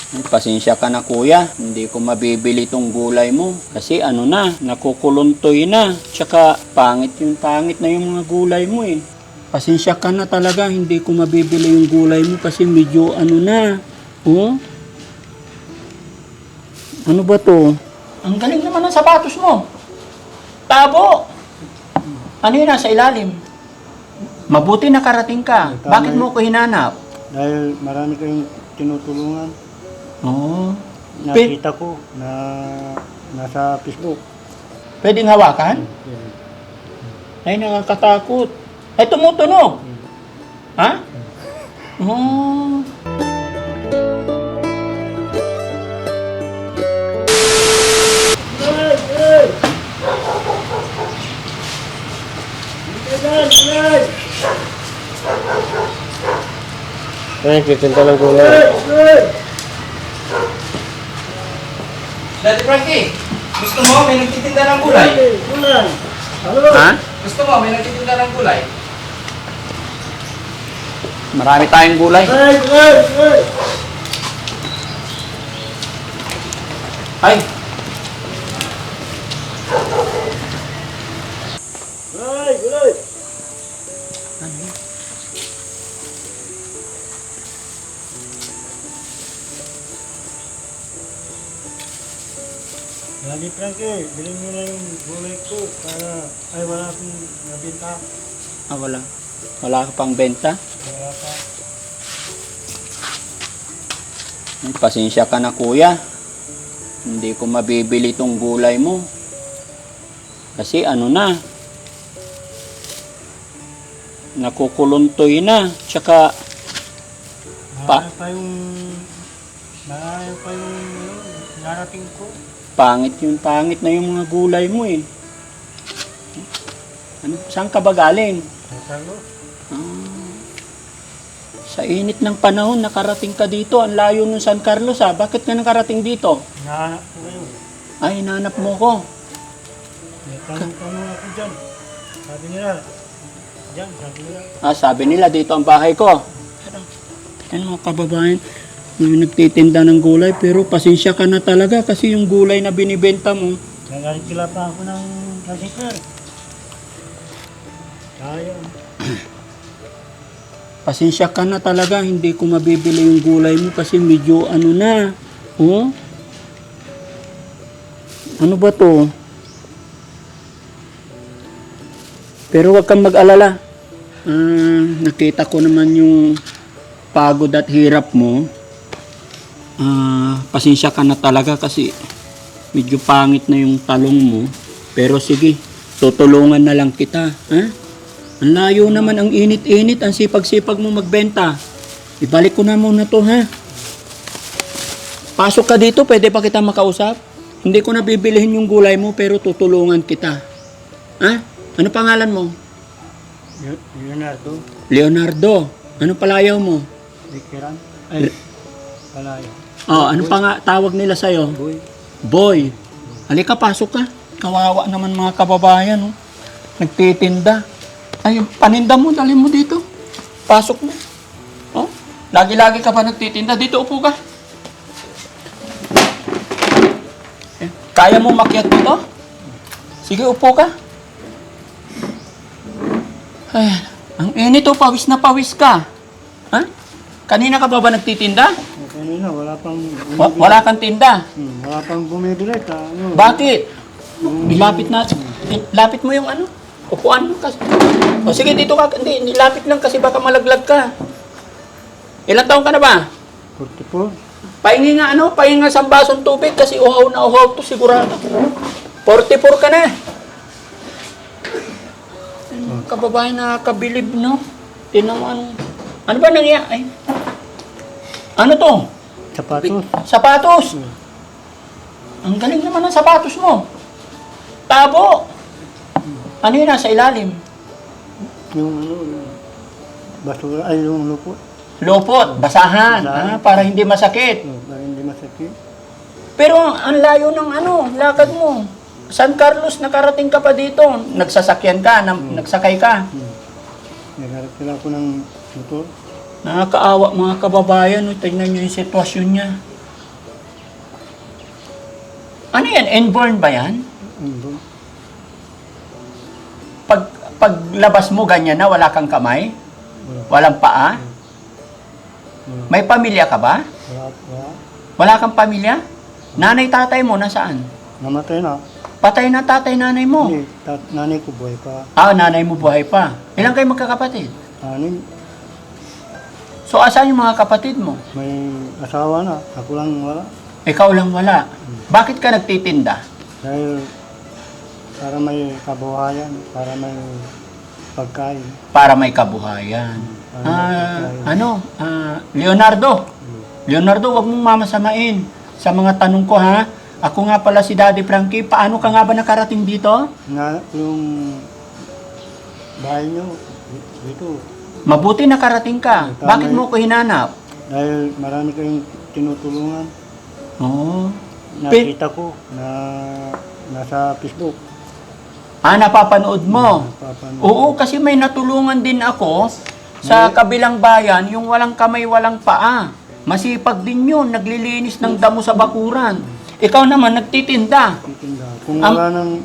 Pasensya ka na kuya, hindi ko mabibili tong gulay mo. Kasi ano na, nakukuluntoy na. Tsaka pangit na yung mga gulay mo eh. Pasensya ka na talaga, hindi ko mabibili yung gulay mo kasi medyo ano na. Oh? Ano ba to? Ang galing naman ng sapatos mo. Tabo! Ano yun nasa ilalim? Mabuti nakarating ka. Bakit mo ko hinanap? Dahil marami kayong tinutulungan. Oo. Nakita ko na nasa Facebook. Pwedeng hawakan? Ay, nakakatakot. Ay, tumutunog. Ha? Oo. Ay, kitinta lang gulay. Dati Frankie, gusto mo may nagtitinda ng gulay? Ha? Gusto mo may nagtitinda ng gulay? Marami tayong gulay. Ay! Lagi Frankie, bilhin mo na yung gulay ko para ay wala akong nabenta. Ah, wala. Wala ka pang benta? Wala pa. Pasensya ka na kuya. Hindi ko mabibili tong gulay mo. Kasi ano na. Nakukuluntoy na. Tsaka Marami pa yung narating ko. pangit na yung mga gulay mo eh. Ano, saan ka ba galing? Nasalo? Sa init ng panahon, nakarating ka dito. Ang layo ng San Carlos ah. Bakit ka nakarating dito? Hinahanap ko kayo. Ay, hinanap mo ko. May tanong ako dyan. Sabi nila, dyan, sabi nila. Ah, sabi nila, dito ang bahay ko. Ano mga kababayan, may nagtitinda ng gulay, pero pasensya ka na talaga kasi yung gulay na binibenta mo. Nagalikila pa ako ng tricycle. Sayang. Pasensya ka na talaga, hindi ko mabibili yung gulay mo kasi medyo ano na. Oh? Ano ba to? Pero wag kang mag-alala. Nakita ko naman yung pagod at hirap mo. Pasensya ka na talaga kasi medyo pangit na yung talong mo. Pero sige, tutulungan na lang kita. Ha? Ang layo naman, ang init-init, ang sipag-sipag mo magbenta. Ibalik ko na muna to, ha? Pasok ka dito, pwede pa kita makausap? Hindi ko na bibilihin yung gulay mo, pero tutulungan kita. Ha? Ano pangalan mo? Leonardo. Leonardo. Ano palayaw mo? Likiran. Ay, palayo. Oh, ano pa nga tawag nila sa'yo? Boy. Boy. Halika, pasok ka. Kawawa naman mga kababayan, oh. Nagtitinda. Ay, paninda mo, dali mo dito. Pasok mo. Oh, lagi-lagi ka pa nagtitinda. Dito, upo ka. Eh, kaya mo makyat dito? Sige, upo ka. Ay, ang init, oh. Pawis na pawis ka. Ha? Kanina ka ba nagtitinda? Kanina, wala pang Wala kang tinda. Wala pang bumibili. Ano, Bakit? Ilapit na. Lapit mo yung ano? Upuan mo kasi. O sige, dito ka. Hindi, nilapit lang kasi baka malaglag ka. Ilang taon ka na ba? 44. Pahingi nga ano? Pahingi nga 1 basong tubig kasi uhaw na uhaw to sigurado. 44 ka na. Kababayan, nakakabilib, no? Tinaman. Ano ba nangyari? Ano to? Sapatos. Sapatos. Ang galing naman ng sapatos mo. Tabo. Ano yun nasa ilalim? Yung basura, ay yung lupot. Lupot, basahan. Para hindi masakit. Para hindi masakit. Pero ang layo ng ano, lakad mo. San Carlos, nakarating ka pa dito. Nagsasakyan ka, nagsakay ka. Nagharap sila ako ng motor. Nakakaawa mga kababayan. Tignan nyo yung sitwasyon niya. Ano yan? Inborn ba yan? Inborn. Paglabas mo, ganyan na, wala kang kamay? Wala. Walang paa? Wala. May pamilya ka ba? Wala. Wala kang pamilya? Nanay, tatay mo, nasaan? Namatay na. Patay na tatay, nanay mo. Hindi, nanay ko buhay pa. Nanay mo buhay pa. Ilan kayo magkakapatid? Anim, So, asan yung mga kapatid mo? may asawa na. Ako lang wala. Ikaw lang wala. Bakit ka nagtitinda? Dahil para may kabuhayan, para may pagkain. Para may kabuhayan. Leonardo. Leonardo, wag mong mamasamain. Sa mga tanong ko ha, ako nga pala si Daddy Frankie. Paano ka nga ba nakarating dito? Yung bahay nyo, dito. Mabuti nakarating ka. Tama Bakit mo ko hinanap? Dahil marami kayong tinutulungan. Oo. Nakita ko na nasa Facebook. Napapanood mo. Napapanood. Oo, kasi may natulungan din ako sa kabilang bayan, yung walang kamay, walang paa. Masipag din yun, naglilinis ng damo sa bakuran. Ikaw naman, nagtitinda. Titinda. Kung wala nang,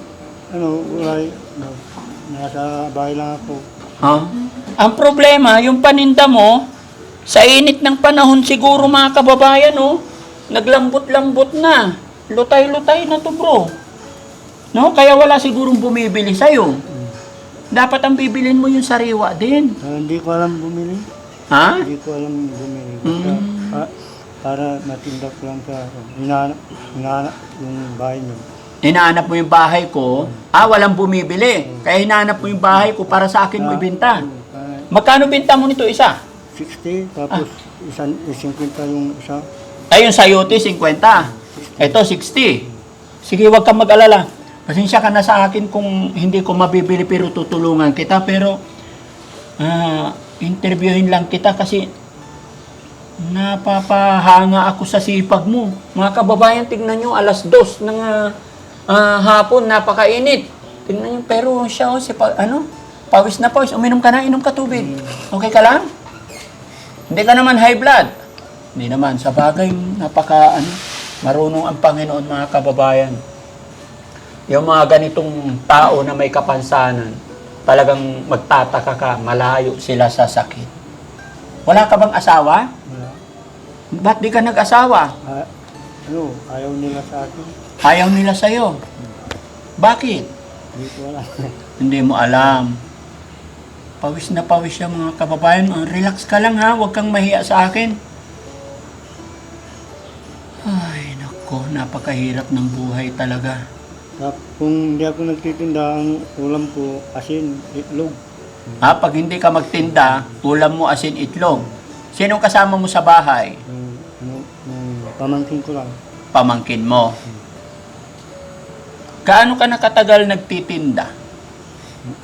wala, nasa bahay lang ako. Ang problema, yung paninda mo, sa init ng panahon siguro mga kababayan, naglambot-lambot na. Lutay-lutay na to, bro. No? Kaya wala sigurong bumibili sa'yo. Dapat ang bibilin mo yung sariwa din. Hindi ko alam bumili. Ha? Hindi ko alam bumili. Basta, para matinda ko lang sa hinahanap yung bahay niyo. Hinahanap mo yung bahay ko, walang bumibili. Kaya hinahanap mo yung bahay ko para sa akin mo ibenta. Magkano benta mo nito isa? 60, tapos 50 yung isa. Yung sayote, 50. Ito, 60. Sige, huwag kang mag-alala. Pasensya ka na sa akin kung hindi ko mabibili pero tutulungan kita. Pero, interviewin lang kita kasi napapahanga ako sa sipag mo. Mga kababayan, tignan nyo, 2:00 ng hapon, napakainit. Tignan nyo, pero siya, pawis na pawis. Uminom ka na, inom ka tubig. Okay ka lang? Hindi ka naman high blood. Hindi naman, sa bagay, marunong ang Panginoon, mga kababayan. Yung mga ganitong tao na may kapansanan, talagang magtataka ka, malayo sila sa sakit. Wala ka bang asawa? Wala. Ba't di ka nag-asawa? Ayaw nila sa akin. Ayaw nila sa'yo. Bakit? Hindi ko alam. Hindi mo alam. Pawis na pawis siya, mga kababayan. Relax ka lang ha, huwag kang mahiya sa akin. Ay, nako, napakahirap ng buhay talaga. Kung hindi ako nagtitinda, ang ulam ko, asin, itlog. Pag hindi ka magtinda, ulam mo asin itlog. Sinong kasama mo sa bahay? Pamangkin ko lang. Pamangkin mo. Gaano ka nakatagal nagtitinda?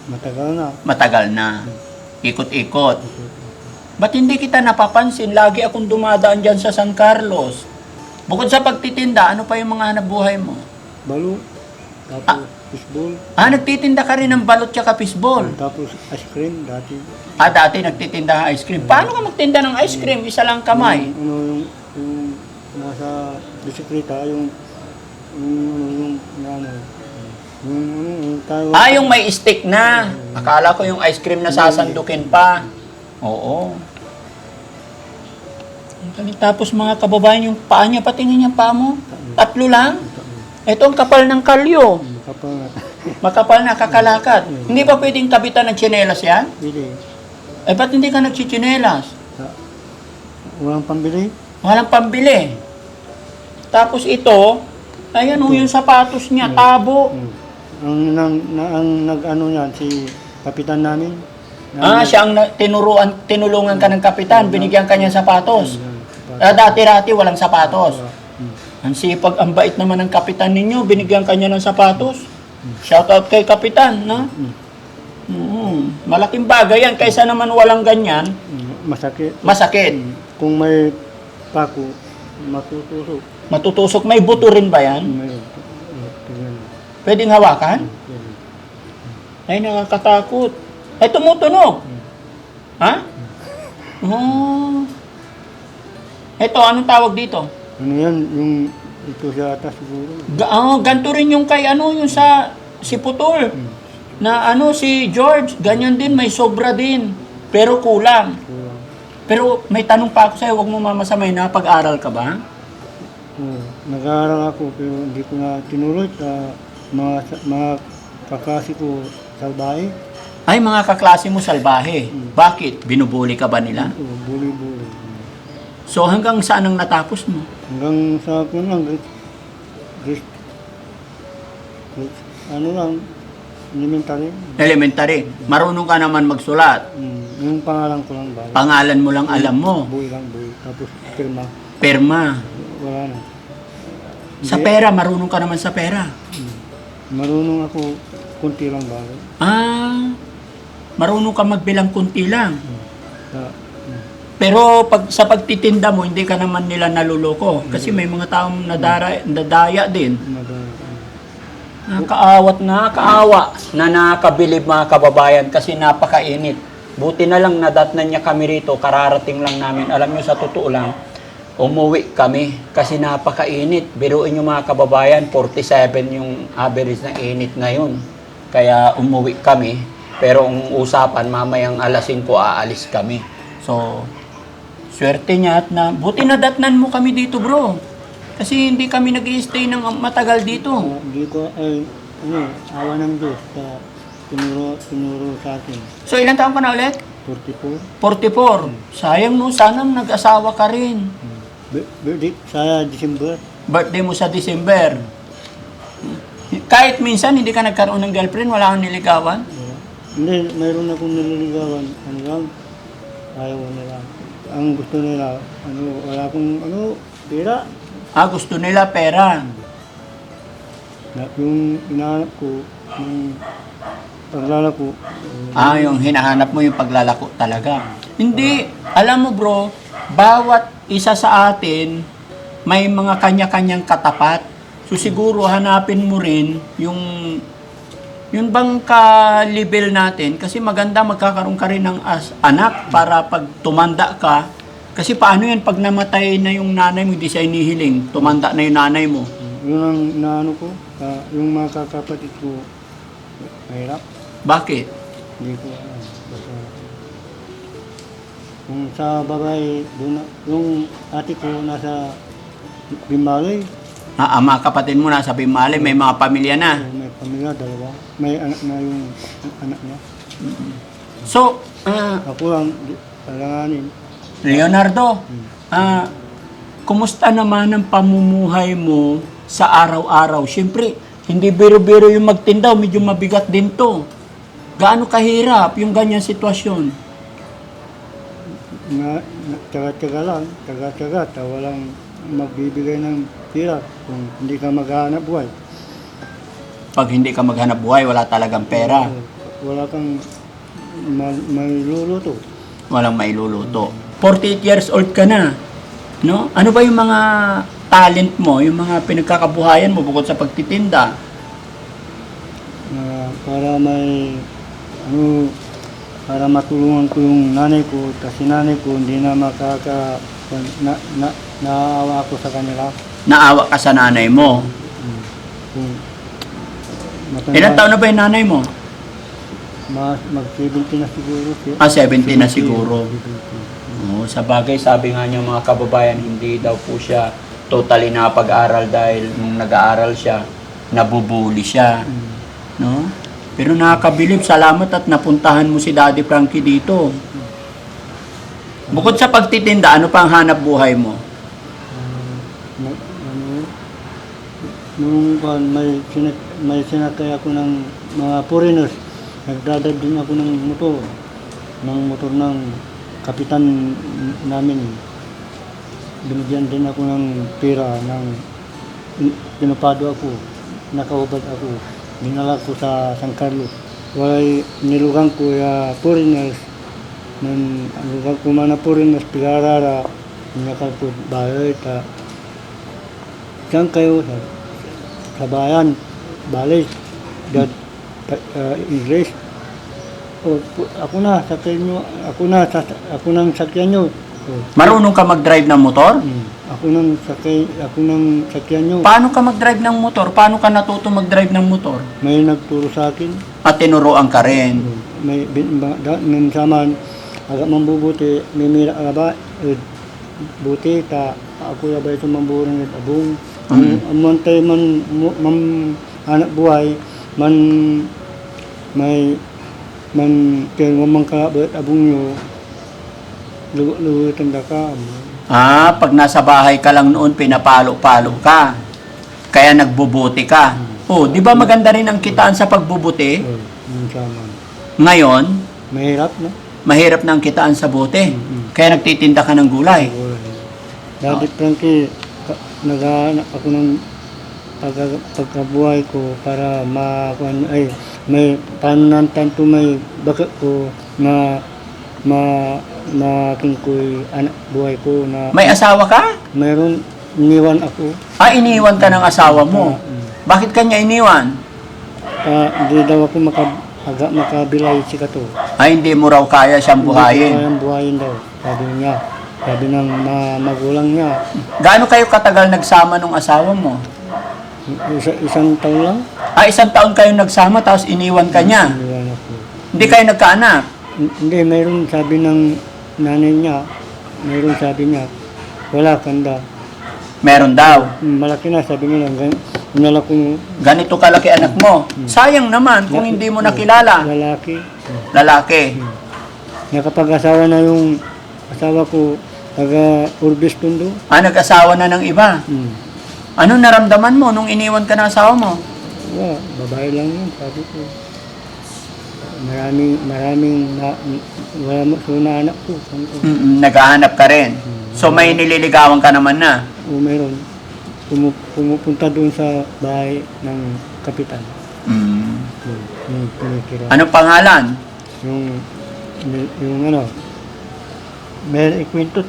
Matagal na. Matagal na. Ikot-ikot. Ba't hindi kita napapansin? Lagi akong dumadaan dyan sa San Carlos. Bukod sa pagtitinda, ano pa yung mga hanap buhay mo? Balo. Tapos fishball. Nagtitinda ka rin ng balot tsaka fishball. Tapos ice cream dati. Dati nagtitinda ng ice cream. Paano ka magtinda ng ice cream? Isa lang kamay. Yung nasa bisikleta, yung tayo. Yung may stick na. Akala ko yung ice cream na sasandukin pa. Oo. Tapos mga kababayan, yung paa niya, patingin niya paa mo. 3 lang. Ito ang kapal ng kalyo. Kapal na. Makapal na, kakalakad. Hindi ba pwedeng kabitan ng tsinelas yan? Bili. Ba't hindi ka nagchichinelas? Walang pambili. Walang pambili. Tapos ito, ayan yung sapatos niya, tabo. Ang nag-ano niyan, si kapitan namin. Siya ang tinulungan ka ng kapitan, binigyan ka niya sapatos. Dati-rati walang sapatos. Ang sipag, ang bait naman ng kapitan ninyo, binigyan ka niya ng sapatos. Shoutout kay kapitan, no? Malaking bagay yan, kaysa naman walang ganyan, Masakit. masakit. Kung may pako, matutusok. Matutusok, may buto rin ba yan? Pwedeng hawakan? Ay, nakakatakot. Ay, tumutunog. Ha? Ito, anong tawag dito? Ano yan? ito sa atas siguro. Ganto rin yung kay yung sa si Putol. Na si George, ganyan din, may sobra din. Pero kulang. Kulang. Pero may tanong pa ako sa'yo, huwag mo mamasamay, napag-aral ka ba? Nag-aaral ako pero hindi ko na tinuloy sa mga kaklase ko sa bahay. Ay, mga kaklase mo salbahe. Bakit? Binubuli ka ba nila? Buli-buli. So hanggang saan ang natapos mo? Hanggang sa ako lang, ano lang, elementary. Elementary. Marunong ka naman magsulat. Yung pangalan ko lang ba? Pangalan mo lang alam mo. Buhay lang, buhay. Tapos pirma, Perma. wala na. Sa pera, marunong ka naman sa pera. Marunong ako, kunti lang ba? Marunong ka magbilang kunti lang. Sa, Pero sa pagtitinda mo, hindi ka naman nila naluloko. Kasi may mga taong nadaya din. Nakaawa na nakabilib mga kababayan kasi napakainit. Buti na lang nadatnan niya kami rito, kararating lang namin. Alam niyo sa totoo lang, umuwi kami kasi napakainit. Biruin niyo mga kababayan, 47 yung average ng init ngayon. Kaya umuwi kami. Pero ang usapan, mamayang alas 5 aalis kami. So, swerte niya at buti nadatnan mo kami dito, bro. Kasi hindi kami nag-i-stay ng matagal dito. Hindi ko, awa ng Diyos sa tinuro sa akin. So, ilang taon ka na ulit? 44. 44. Sayang no, sana nag-asawa ka rin. Sa December. Birthday mo sa December. Kahit minsan hindi ka nagkaroon ng girlfriend, wala kang niligawan. Hindi, mayroon akong nililigawan. Ano lang, ayaw nila. Ang gusto nila, wala akong, pera. Gusto nila pera. Yung inahanap ko, yung paglalako. Yung hinahanap mo yung paglalako talaga. Hindi. Alam mo bro, bawat isa sa atin may mga kanya-kanyang katapat. So siguro hanapin mo rin yung bang ka-level natin kasi maganda magkakaroon ka rin ng anak para pag tumanda ka. Kasi paano yan pag namatay na yung nanay mo, hindi siya inihiling, tumanda na yung nanay mo. Yun ang naano ko, yung mga kakapatid ko, mahirap. Bakit? Hindi ko alam. Basta, kung sa babae, yung ate ko nasa Bimbaloy, Mga kapatid mo nasa Bimali, may mga pamilya na. may pamilya, dalawa. May anak na yung anak niya. So, Ako lang, alanganin. Leonardo, kumusta naman ang pamumuhay mo sa araw-araw? Siyempre, hindi biro-biro yung magtindaw, medyo mabigat din to. Gaano kahirap yung ganyang sitwasyon? Taga-taga lang, taga-taga, walang magbibigay ng pira kung hindi ka maghahanap buhay. Pag hindi ka maghanap buhay, wala talagang pera. Wala kang may luluto. Walang mailuluto. 48 years old ka na. No? Ano ba yung mga talent mo, yung mga pinagkakabuhayan mo bukod sa pagtitinda? Para matulungan ko yung nanay ko, kasi nanay ko hindi na naawa ako sa kanila. Naawa ka sa nanay mo. Ilang taon na ba yung nanay mo? Mag-70 na siguro. 70 na siguro. Sa bagay, sabi nga niya mga kababayan, hindi daw po siya totally napag-aral dahil nung nag-aaral siya, nabubuli siya. No? Pero nakakabilib, salamat at napuntahan mo si Daddy Frankie dito. Bukod sa pagtitinda, ano pa ang hanap buhay mo? Nung may sinakay ako ng mga foreigners, nagdadad din ako ng motor ng kapitan namin. Binigyan din ako ng pera, pinupado ako, nakaubad ako, dinala ko sa San Carlos. Walay nilugang ko foreigners, nung lugar ko man na foreigners, pigarara, nakal ko bahay, saan kayo sa bayan, balay, English. Ako na, sakyan nyo, ako nang sakyan nyo. Oo. Marunong ka mag-drive ng motor? Ako nang sakyan nyo. Paano ka mag-drive ng motor? Paano ka natuto mag-drive ng motor? May nagturo sa akin. At tinuruan ka rin. May minsaman, agak mambubuti, may mira ba, buti, ta, ako ya ba ito mamburan at abong. Ang mantay man, anak buhay, man, kaya mamang kabat abong nyo, luwi tanda ka. Pag nasa bahay ka lang noon, pinapalo-palo ka. Kaya nagbubuti ka. Di ba maganda rin ang kitaan sa pagbubuti? Minsaman. Ngayon, Mahirap, no? mahirap na ang kitaan sa buti. Kaya nagtitinda ka ng gulay. Daddy Frankie, naghahanap ako ng pagkabuhay ko para may panantan to may bakat ko na aking ko'y anak buhay ko na May asawa ka? mayroon iniwan ako. Iniwan ka ng asawa mo. Bakit kanya iniwan? Hindi daw ako makabilay si Kato. Hindi mo raw kaya siyang buhayin. Kayang buhayin daw, sabi niya. Sabi ng magulang niya. Gaano kayo katagal nagsama nung asawa mo? Isang taon lang. Isang taon kayo nagsama tapos iniwan ka niya. Iniwan ako. Hindi kayo nagkaanak. Hindi, mayroon sabi ng nanay niya, sabi niya, wala kanda. Meron daw. Malaki na, sabi niya lang, inala ko Ganito kalaki anak mo. Sayang naman kung hindi mo nakilala. lalaki. Lalaki. Nakapag-asawa na yung asawa ko, taga Urbis Tondo. Nag-asawa na ng iba. Ano naramdaman mo nung iniwan ka ng asawa mo? Babae lang yun, sabi ko. Maraming wala mo na anak ko. Naghahanap ka rin. So may nililigawan ka naman na. O meron. Pumupunta doon sa bahay ng kapitan. Yung kinikira. Anong pangalan? Yung ano, may ikwento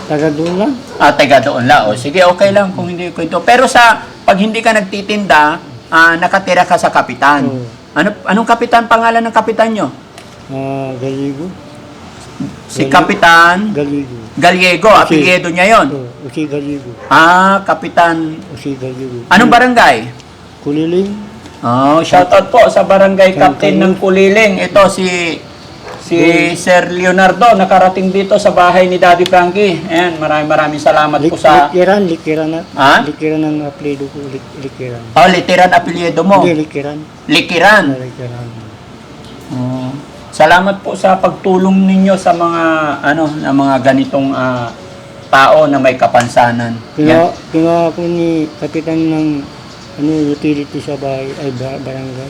taga doon lang. Taga doon lang. Sige, okay lang kung hindi kwento. Pero pag hindi ka nagtitinda, nakatira ka sa kapitan. Oo. Anong kapitan? Pangalan ng kapitan nyo? Galigo. Si Kapitan Galigo. Gallego. Apelyido niya yon. Usi Galigo. Kapitan. Usi Galigo. Anong barangay? Kuliling. Shoutout po sa barangay captain ng Kuliling. Ito si Sir Leonardo, nakarating dito sa bahay ni Daddy Frankie. Ayan, maraming salamat po sa... Likiran Ha? Likiran ang apelyido ko, Likiran. Literan apelyido mo. Hindi, Likiran. Likiran. Likiran. Salamat po sa pagtulong ninyo sa mga ganitong tao na may kapansanan. Kinuha ko ni kapitan ng utility sa bahay, barangay.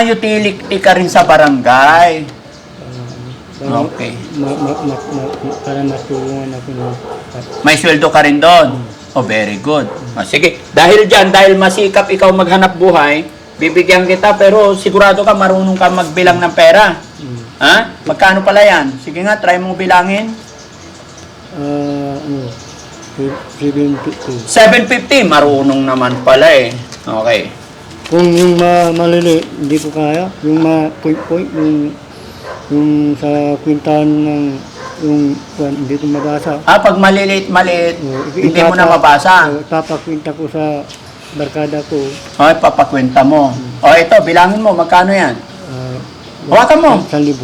Utility ka rin sa barangay. Okay. Para matulungan ako ng May sweldo ka rin doon. Very good. Sige, dahil masikap ikaw maghanap buhay, bibigyan kita pero sigurado ka marunong ka magbilang ng pera. Magkano pala yan? Sige nga, try mo bilangin. 750. 750, marunong naman pala eh. Okay. Kung yung malili, hindi ko kaya. Yung point-point, yung sa kwintahan ng hindi ko mabasa. Pag maliit, hindi mo na mabasa. Papakwinta ko sa barkada ko. Papakwenta mo. Ito, bilangin mo, magkano yan? Hawakan mo. 1,000.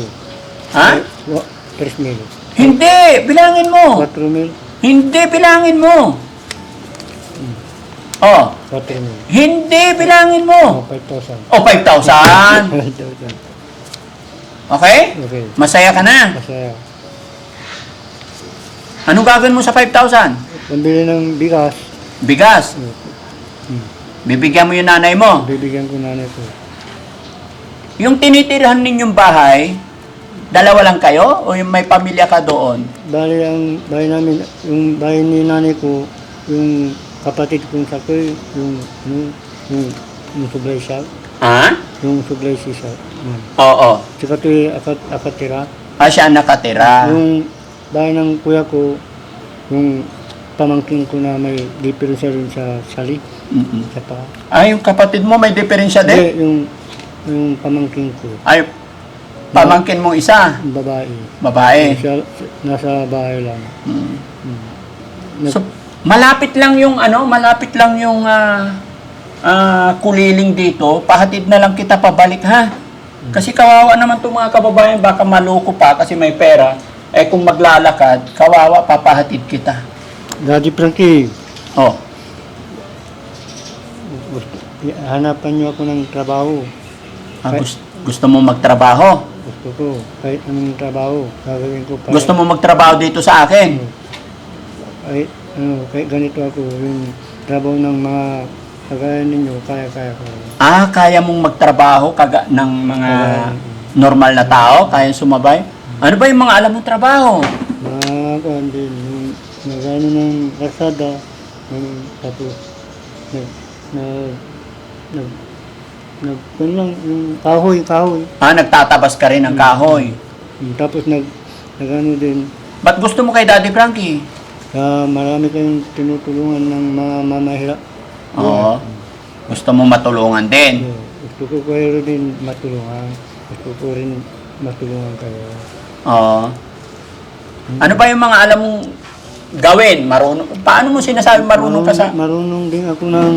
3,000. Hindi, bilangin mo. 4,000. Hindi, bilangin mo. 4,000. Hindi, bilangin mo. 5,000. 5,000. 5,000. Okay? Okay. Masaya ka na. Masaya. Anong gagawin mo sa 5,000? Pambili ng bigas. Bigas. Bibigyan mo yung nanay mo. Bibigyan ko nanay ko. Yung tinitirhan ninyong bahay, dalawa lang kayo o yung may pamilya ka doon? Bali ang bahay namin, yung bahay ni nanay ko, yung kapatid kong sakoy, yung sublay siya. Yung sublay siya. Oo. Saka ito akatira. Siya nakatira. Yung bahay ng kuya ko, yung pamangkin ko na may diferensya rin sa sali. Sa pa. Yung kapatid mo may diferensya din? Hindi, yung pamangkin ko. Pamangkin mong isa, babae. babae. Nasa bahay lang. Mm. Nag- So, malapit lang yung kuliling dito. Pahatid na lang kita pabalik, ha? Kasi kawawa naman itong mga kababayan, baka maloko pa kasi may pera. Eh kung maglalakad, kawawa, papahatid kita. Daddy Frankie, Oh, hanapan niyo ako ng trabaho. gusto mo magtrabaho? Gusto ko, kahit anong trabaho, gagawin ko para... Gusto mo magtrabaho dito sa akin? Kahit ganito ako, yung trabaho ng mga kagaya ninyo, kaya ko. Kaya mong magtrabaho ng mga normal na tao? Kaya sumabay? Ano ba yung mga alam mong trabaho? Mga kuhan din, yung nagano ng kasada, tapos kung lang, yung kahoy. Nagtatabas ka rin ng kahoy. Tapos nagano din, Ba't gusto mo kay Daddy Frankie? marami kayong tinutulungan ng mga mamahirap. Oo. Gusto mo matulungan din. Gusto ko kayo din matulungan. Gusto ko rin matulungan kayo. Oo. Ano ba yung mga alam mong gawin? Marunong? Paano mo sinasabi marunong ka sa... Marunong din ako ng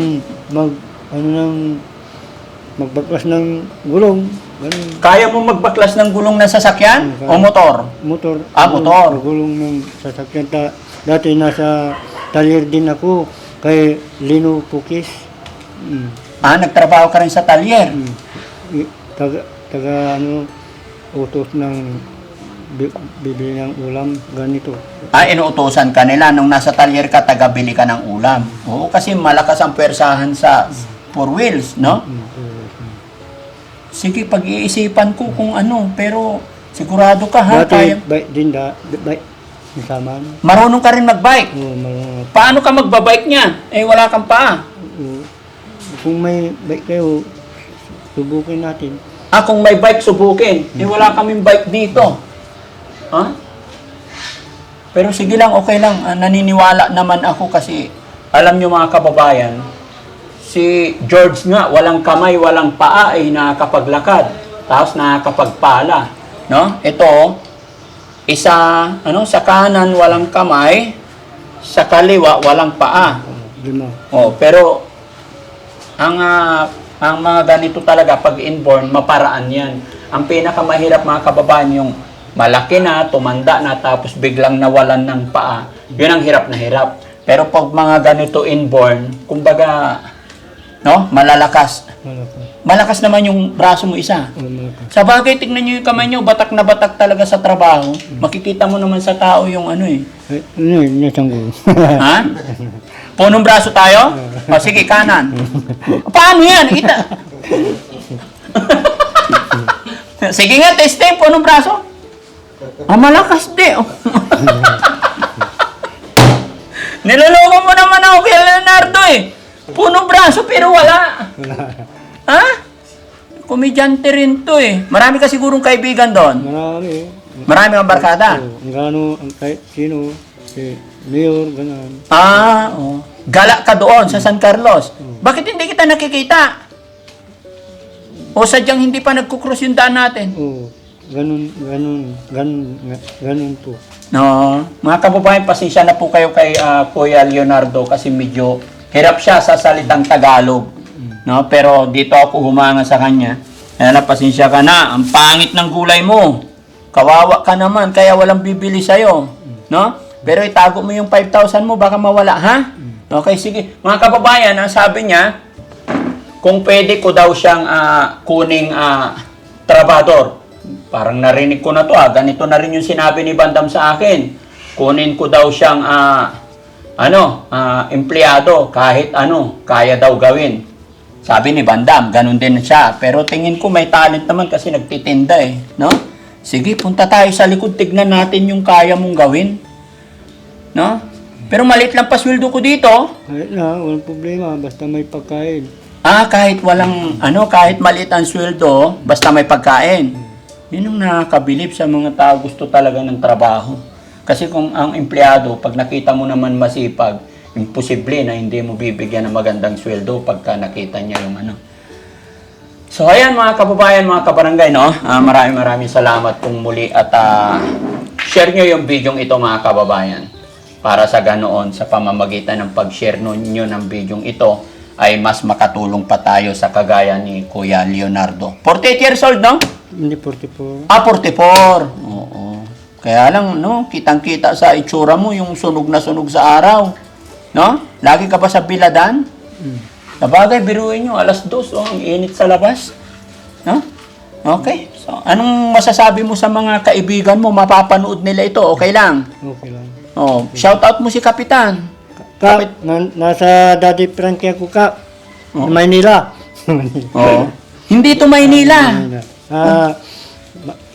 magbaklas ng gulong. Ganun. Kaya mo magbaklas ng gulong ng sasakyan? O motor? Motor. Motor. Gulong ng sasakyan. Dati nasa talyer din ako kay Lino Pukis. Nagtrabaho ka rin sa talyer? Taga utos ng bibili ng ulam, ganito. Inuutosan ka nila nung nasa talyer ka, tagabili ka ng ulam. Oo, kasi malakas ang pwersahan sa four wheels, no? Sige, pag-iisipan ko kung ano, pero sigurado ka, ha? Dati, bike din, bike, nasaman. Marunong ka rin mag-bike. Oo, marunong. Paano ka magbabike niya? Wala kang paa. Kung may bike kayo, subukin natin. Kung may bike, subukin. Wala kaming bike dito. Ha? Pero sige lang, okay lang. Naniniwala naman ako kasi alam nyo mga kababayan, si George nga, walang kamay, walang paa, nakakapaglakad. Tapos nakakapagpala. No? Ito, sa kanan, walang kamay. Sa kaliwa, walang paa. Lima. Pero ang mga ganito talaga pag inborn, maparaan yan. Ang pinakamahirap mga kababayan, yung malaki na, tumanda na, tapos biglang nawalan ng paa. Yun ang hirap na hirap. Pero pag mga ganito inborn, kumbaga, no, malalakas. Malakas naman yung braso mo isa. Sa bagay, tignan nyo yung kamay nyo, batak na batak talaga sa trabaho. Makikita mo naman sa tao yung Nasanggo. Ha? Punong braso tayo? Sige, kanan. Paano yan? Kita. Sige nga, testing, punong braso. Malakas di. Niloloko mo naman ako kay Leonardo Punong braso pero wala. Ha? Komedyante rin to Marami ka sigurong kaibigan doon. Marami. Marami ang barkada. Kahit sino, si Mayor, gano'n. Gala ka doon sa San Carlos. Bakit hindi kita nakikita? O sadyang hindi pa nagkukross yung daan natin? Ganun po. No, mga kababayan, pasensya na po kayo kay Kuya Leonardo kasi medyo hirap siya sa salitang Tagalog. No, pero dito ako humanga sa kanya. Pasensya ka na. Ang pangit ng gulay mo. Kawawa ka naman kaya walang bibili sa'yo. No? Pero itago mo yung 5,000 mo baka mawala, ha? Okay, sige. Mga kababayan, sabi niya, kung pwede ko daw siyang kuning trabador. Parang narinig ko na to ganito na rin yung sinabi ni Bandam sa akin. Kunin ko daw siyang empleyado kahit kaya daw gawin. Sabi ni Bandam, ganun din siya. Pero tingin ko may talent naman kasi nagtitinda no? Sige, punta tayo sa likod, tignan natin yung kaya mong gawin. No? Pero maliit lang pasweldo ko dito. Kahit na, walang problema, basta may pagkain. Kahit kahit maliit ang sweldo, basta may pagkain. Yun ang nakakabilib sa mga tao gusto talaga ng trabaho. Kasi kung ang empleyado, pag nakita mo naman masipag, imposible na hindi mo bibigyan ng magandang sweldo pagka nakita niya yung So ayan mga kababayan, mga kabarangay, no? Maraming salamat pong muli at share nyo yung video ito mga kababayan. Para sa ganoon, sa pamamagitan ng pag-share nyo ng video ito, ay mas makatulong pa tayo sa kagaya ni Kuya Leonardo. 48 years old, no? Hindi 44. 44. Oo. Kaya lang, no, kitang-kita sa itsura mo yung sunog na sunog sa araw. No? Lagi ka ba sa biladan? Sabagay, biruin nyo, 2:00, oh, ang init sa labas. No? Okay. So, anong masasabi mo sa mga kaibigan mo? Mapapanood nila ito, okay lang? Okay lang. Oh, shout out mo si Kapitan. Nasa Daddy Frankie ako ka. Oh. Maynila. Oh. Hindi to Maynila.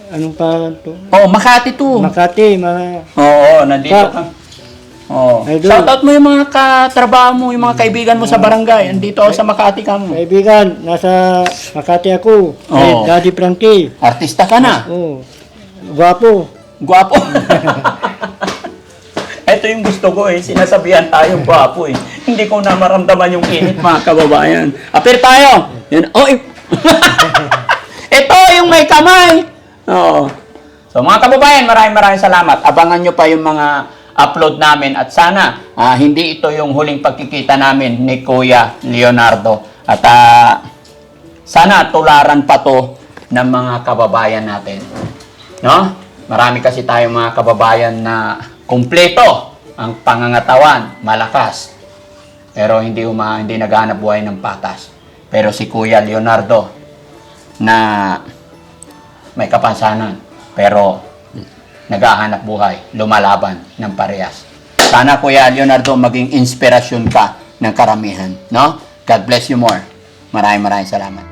Anong pa to? Oh, Makati to. Makati. Oo, nandito ka. Oh. Idol. Shout out mo yung mga katrabaho mo, yung mga kaibigan mo sa barangay. Andito ako sa Makati ka mo. Kaibigan, nasa Makati ako. Oh. Daddy Frankie. Artista ka na. Oh. Gwapo. Gwapo. Ito yung gusto ko eh. Sinasabihan tayo gwapo eh. Hindi ko na maramdaman yung init mga kababayan. Apir tayo. Yan. Oh, ito yung may kamay. Oo. So mga kababayan, maraming salamat. Abangan nyo pa yung mga upload namin at sana hindi ito yung huling pagkikita namin ni Kuya Leonardo. At sana tularan pa to ng mga kababayan natin. No? Marami kasi tayong mga kababayan na kumpleto ang pangangatawan, malakas. Pero hindi naghahanap buhay ng patas. Pero si Kuya Leonardo na may kapansanan, pero naghahanap buhay, lumalaban ng parehas. Sana Kuya Leonardo maging inspirasyon ka ng karamihan, no? God bless you more. Maraming salamat.